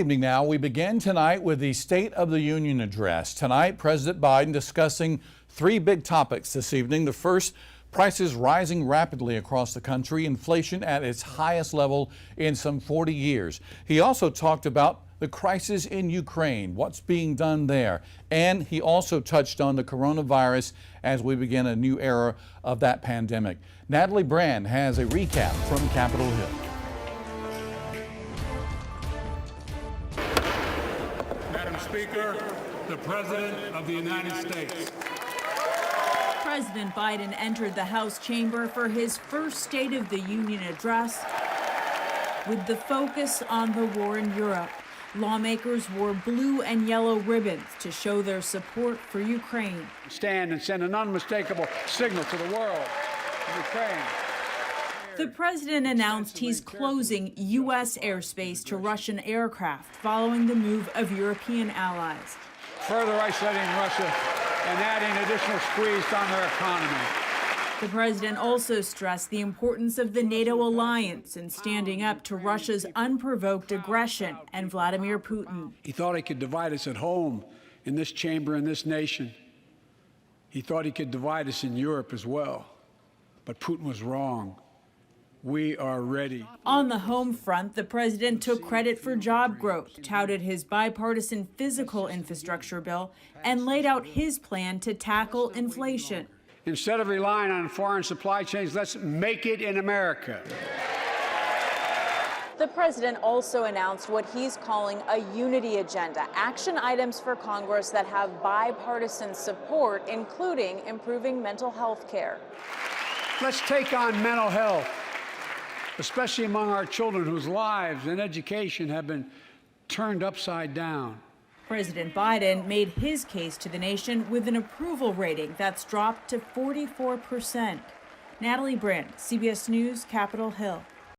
Evening now, we begin tonight with the State of the Union address. Tonight, President Biden discussing three big topics this evening. The first, prices rising rapidly across the country, inflation at its highest level in some 40 years. He also talked about the crisis in Ukraine, what's being done there, and he also touched on the coronavirus as we begin a new era of that pandemic. Natalie Brand has a recap from Capitol Hill. Madam Speaker, the President of the United States. President Biden entered the House chamber for his first State of the Union address with the focus on the war in Europe. Lawmakers wore blue and yellow ribbons to show their support for Ukraine. Stand and send an unmistakable signal to the world of Ukraine. The president announced he's closing U.S. airspace to Russian aircraft following the move of European allies. Further isolating Russia and adding additional squeeze on their economy. The president also stressed the importance of the NATO alliance in standing up to Russia's unprovoked aggression and Vladimir Putin. He thought he could divide us at home, in this chamber, in this nation. He thought he could divide us in Europe as well. But Putin was wrong. We are ready. On the home front, the president took credit for job growth, touted his bipartisan physical infrastructure bill, and laid out his plan to tackle inflation. Instead of relying on foreign supply chains, let's make it in America. The president also announced what he's calling a unity agenda, action items for Congress that have bipartisan support, including improving mental health care. Let's take on mental health, especially among our children whose lives and education have been turned upside down. President Biden made his case to the nation with an approval rating that's dropped to 44%. Natalie Brand, CBS News, Capitol Hill.